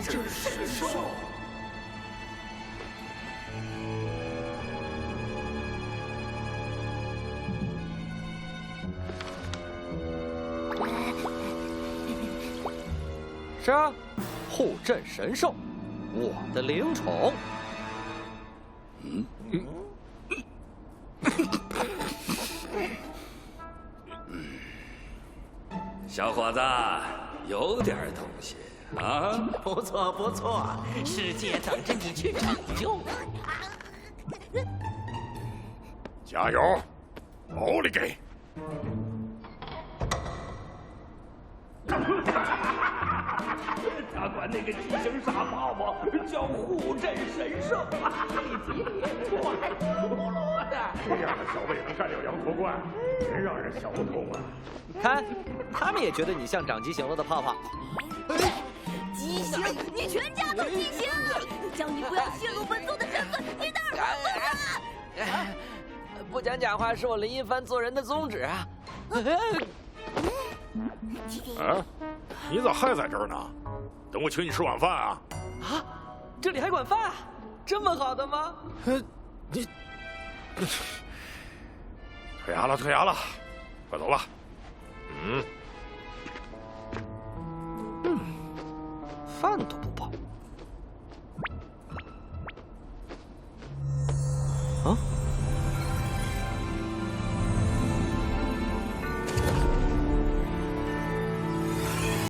震神兽。是啊，护阵神兽，我的灵宠。小伙子，有点东西啊！不错不错，世界等着你去拯救呢。加油，毛利给！他管那个畸形傻泡泡叫护阵神兽，你提我还呼噜的。这样的小辈能干掉羊驼怪，真让人小痛啊！看，他们也觉得你像长畸形了的泡泡。畸形，你全家都畸形！叫你不要泄露本座的身份，你哪儿不啊？不讲假话是我林一帆做人的宗旨啊！啊，你咋还在这儿呢？等我请你吃晚饭啊！啊，这里还管饭？这么好的吗？你退衙了，退衙了，快走吧。饭都不饱。